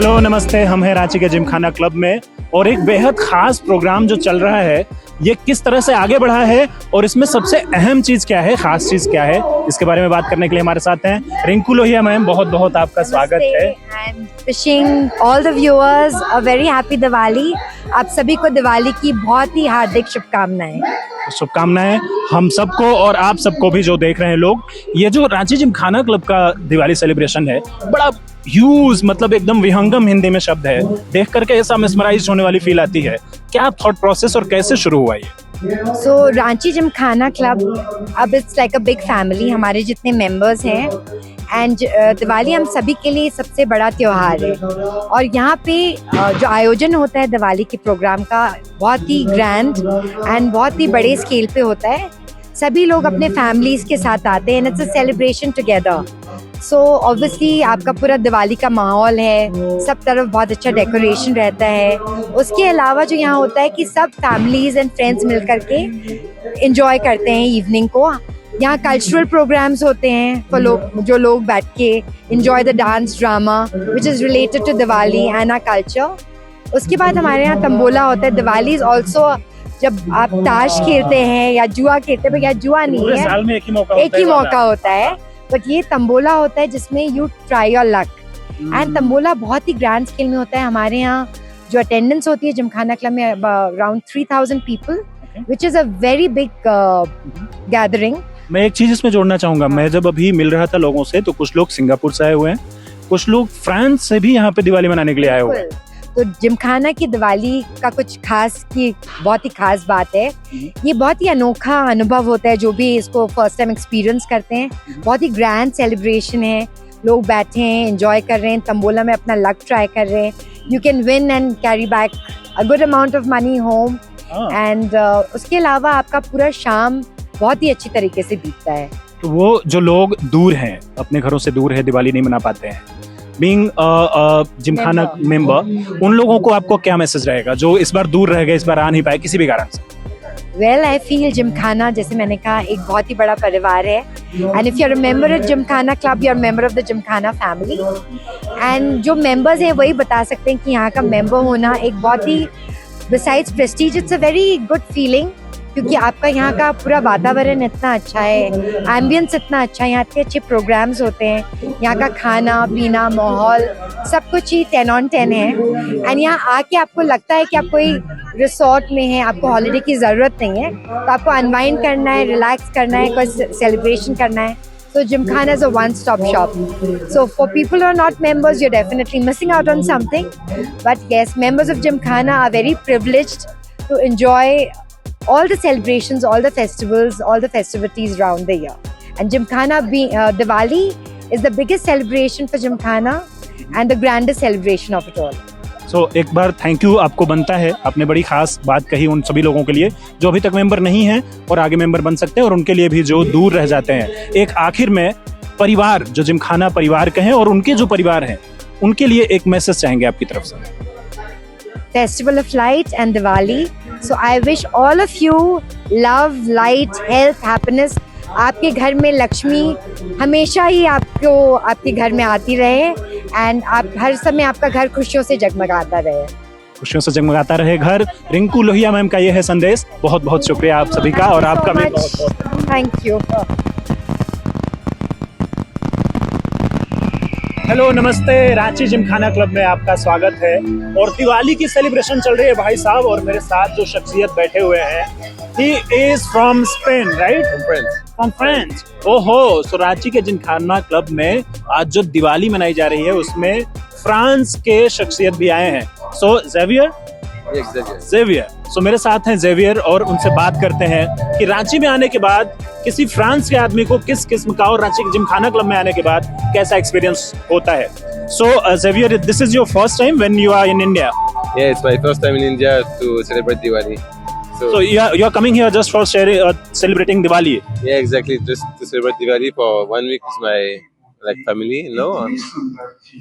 Hello नमस्ते, हम हैं रांची के जिमखाना क्लब में और एक बेहद खास प्रोग्राम जो चल रहा है ये किस तरह से आगे बढ़ा है और इसमें सबसे अहम चीज क्या है, खास चीज क्या है, इसके बारे में बात करने के लिए हमारे साथ हैं रिंकू लोहिया मैम। बहुत बहुत आपका स्वागत है। Wishing all the viewers a very happy Diwali. आप सभी को दिवाली की बहुत ही हार्दिक शुभकामनाएं। शुभकामनाएं हम सबको और आप सबको भी जो देख रहे हैं लोग। ये जो रांची जिमखाना क्लब का दिवाली सेलिब्रेशन है बड़ा ह्यूज, मतलब एकदम विहंगम हिंदी में शब्द है, देख करके ऐसा मेस्मराइज होने वाली फील आती है। क्या थॉट प्रोसेस और कैसे शुरू हुआ ये? सो रांची जिमखाना क्लब अब it's like a big family. हमारे जितने मेंबर्स हैं एंड दिवाली हम सभी के लिए सबसे बड़ा त्योहार है और यहाँ पे जो आयोजन होता है दिवाली के प्रोग्राम का बहुत ही ग्रैंड एंड बहुत ही बड़े स्केल पे होता है। सभी लोग अपने फैमिलीज के साथ आते हैं, it's a celebration together. So obviously आपका पूरा दिवाली का माहौल है, सब तरफ बहुत अच्छा डेकोरेशन रहता है। उसके अलावा जो यहाँ होता है कि सब फैमिलीज एंड फ्रेंड्स मिल करके एंजॉय करते हैं इवनिंग को। यहाँ कल्चरल प्रोग्राम्स होते हैं फॉर जो लोग बैठ के enjoy the dance drama which is related to Diwali and our culture. उसके बाद हमारे यहाँ तंबोला होता है। दिवाली इज ऑल्सो जब आप ताश खेलते हैं या जुआ खेलते हैं, या जुआ नहीं है, साल में एक ही मौका होता है, बट ये तंबोला होता है जिसमें you try your luck. And tambola बहुत ही ग्रैंड स्केल में होता है। हमारे यहाँ जो अटेंडेंस होती है जिमखाना क्लब में around 3000 people, which is a very big gathering. मैं एक चीज इसमें जोड़ना चाहूंगा, मैं जब अभी मिल रहा था लोगों से तो कुछ लोग सिंगापुर से आए हुए हैं, कुछ लोग फ्रांस से भी यहाँ पे दिवाली मनाने के लिए आए हुए हैं। तो जिमखाना की दिवाली का कुछ खास की बहुत ही खास बात है, ये बहुत ही अनोखा अनुभव होता है जो भी इसको फर्स्ट टाइम एक्सपीरियंस करते हैं। बहुत ही ग्रैंड सेलिब्रेशन है, लोग बैठे हैं एंजॉय कर रहे हैं, तंबोला में अपना लक ट्राई कर रहे हैं। You can win and carry back a good amount of money home and उसके अलावा आपका पूरा शाम बहुत ही अच्छी तरीके से बीतता है। तो वो जो लोग दूर हैं, अपने घरों से दूर है, दिवाली नहीं मना पाते हैं, बीइंग जिमखाना मेंबर, उन लोगों को आपको क्या मैसेज रहेगा जो इस बार दूर रह गए, इस बार आ नहीं पाए किसी भी कारण से? वेल आई फील जिमखाना, जैसे मैंने कहा, एक बहुत ही बड़ा परिवार है and if you are a member of Gymkhana club, you are member of the Gymkhana family. And जो मेंबर्स हैं वही बता सकते हैं कि यहाँ का मेंबर होना एक बहुत ही, besides prestige, it's a very good feeling, क्योंकि आपका यहाँ का पूरा वातावरण इतना अच्छा है, एम्बियंस इतना अच्छा है, यहाँ इतने अच्छे प्रोग्राम्स होते हैं, यहाँ का खाना पीना माहौल सब कुछ ही 10 on 10 है। एंड यहाँ आके आपको लगता है कि आप कोई रिसोर्ट में है, आपको हॉलीडे की ज़रूरत नहीं है, तो आपको अनवाइंड करना है, रिलैक्स करना है, कोई सेलिब्रेशन करना है, so Gymkhana is a one-stop shop. So for people who are not members, you're definitely missing out on something. But yes, members of Gymkhana are very privileged to enjoy all the celebrations, all the festivals, all the festivities around the year. And Gymkhana, Diwali is the biggest celebration for Gymkhana and the grandest celebration of it all. So, एक बार thank you आपको बनता है, आपने बड़ी खास बात कही उन सभी लोगों के लिए जो अभी तक मेंबर नहीं हैं और आगे मेंबर बन सकते हैं, और उनके लिए भी जो दूर रह जाते हैं। एक आखिर में परिवार, जो जिमखाना परिवार के हैं और उनके जो परिवार हैं, उनके लिए एक मैसेज चाहेंगे आपकी तरफ से? Festival of Light and Diwali. So I wish all of you love, light, health, happiness. आपके घर में लक्ष्मी हमेशा ही आपको आपके घर में आती रहे एंड आप हर समय आपका घर खुशियों से जगमगाता रहे। खुशियों से जगमगाता रहे घर। रिंकू लोहिया मैम का ये है संदेश। बहुत बहुत शुक्रिया आप सभी का और आपका भी बहुत थैंक यू। हेलो नमस्ते, रांची जिमखाना क्लब में आपका स्वागत है और दिवाली की सेलिब्रेशन चल रही है भाई साहब, और मेरे साथ जो शख्सियत बैठे हुए हैं, he is from Spain, right? From France. ओहो, सो रांची के जिमखाना क्लब में आज जो दिवाली मनाई जा रही है उसमें फ्रांस के शख्सियत भी आए हैं। सो जेवियर, सो मेरे साथ हैं जेवियर और उनसे बात करते हैं कि रांची में आने के बाद किसी फ्रांस के आदमी को किस किस्म का और रांची के जिमखाना क्लब में आने के बाद कैसा एक्सपीरियंस होता है। So Xavier, this is your first time when you are in India? Yeah, it's my first time in India to celebrate Diwali. So you are coming here just for celebrating Diwali? Yeah, exactly. Just to celebrate Diwali for 1 week with my family, you know.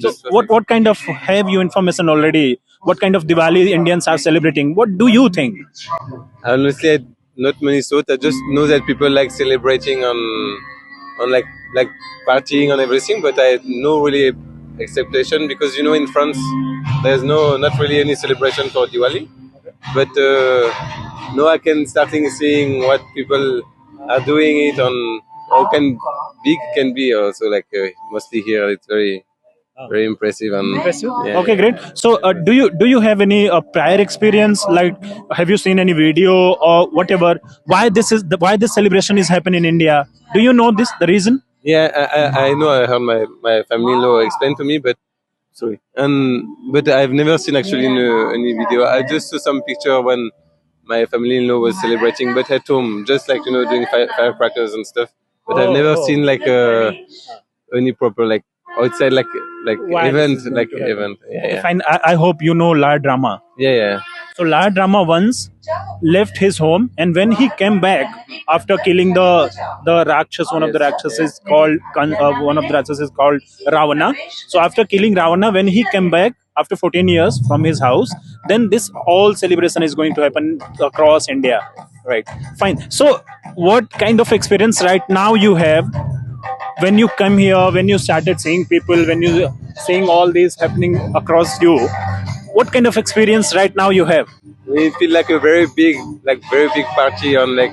So what kind of, have you information already? What kind of Diwali Indians are celebrating? What do you think? Honestly, not many thoughts. I just know that people like celebrating on like partying on everything, but I have no really expectation because in France there's not really any celebration for Diwali, but now I can starting seeing what people are doing it on how big can be also like mostly here it's very impressive and Impressive. yeah, Okay, great. So, do you have any prior experience? Like, have you seen any video or whatever? Why this celebration is happening in India? Do you know the reason? yeah. I know I heard my family-in-law explain to me, but sorry, but I've never seen actually any video. I just saw some picture when my family-in-law was celebrating, but at home, just like doing firecrackers and stuff. But I've never seen like any proper like outside like Why event this is like going to happen? event. Yeah, yeah, Fine. I hope you know Lard Rama. yeah. So Lard Rama once left his home, and when he came back after killing the Rakshas, one of the Rakshasas called Ravana. So after killing Ravana, when he came back after 14 years from his house, then this whole celebration is going to happen across India. Right. Fine. So what kind of experience right now you have when you come here, when you started seeing people, when you seeing all this happening across you? What kind of experience right now you have? We feel like a very big party on like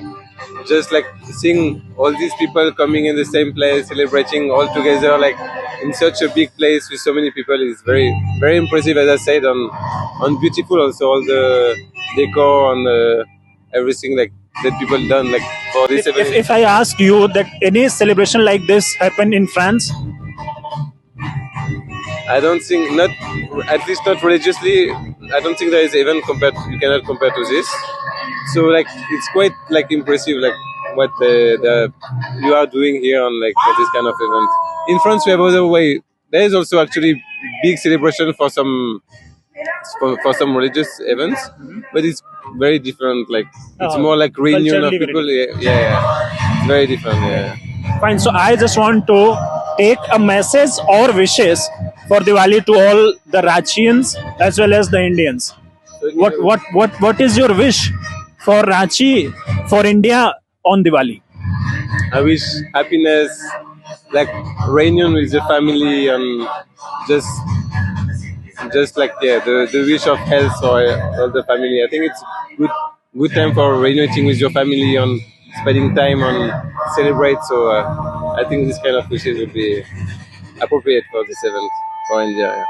just like seeing all these people coming in the same place, celebrating all together like in such a big place with so many people is very very impressive. As I said, on beautiful also all the decor and everything like that people done like for this event. If I ask you that any celebration like this happen in France, I don't think not, at least not religiously. I don't think there is even you cannot compare to this. So like it's quite like impressive like what you are doing here on like for this kind of event. In France we have other way. There is also actually big celebration for some religious events, but it's very different. Like it's more like reunion of culturally people. Yeah. It's very different. Yeah. fine. So I just want to take a message or wishes for Diwali to all the Ranchians as well as the Indians. What is your wish for Ranchi, for India on Diwali? I wish happiness, like reunion with the family, and just like the wish of health for all the family. I think it's good time for reuniting with your family and spending time and celebrate. So I think this kind of wishes would be appropriate for this event for India.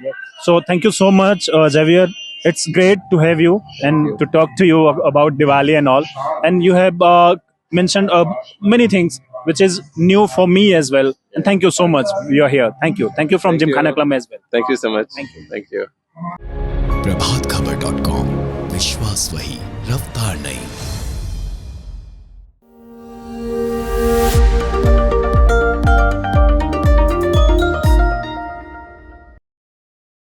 Yeah. So thank you so much, Xavier. It's great to have you and to talk to you about Diwali and all. And you have mentioned many things which is new for me as well. And thank you so much. You're here. Thank you. Thank you from Thank you. Gymkhana Club as well. Thank you so much. Thank you. Thank you. प्रभात खबर.com, विश्वास वही, रफ्तार नहीं।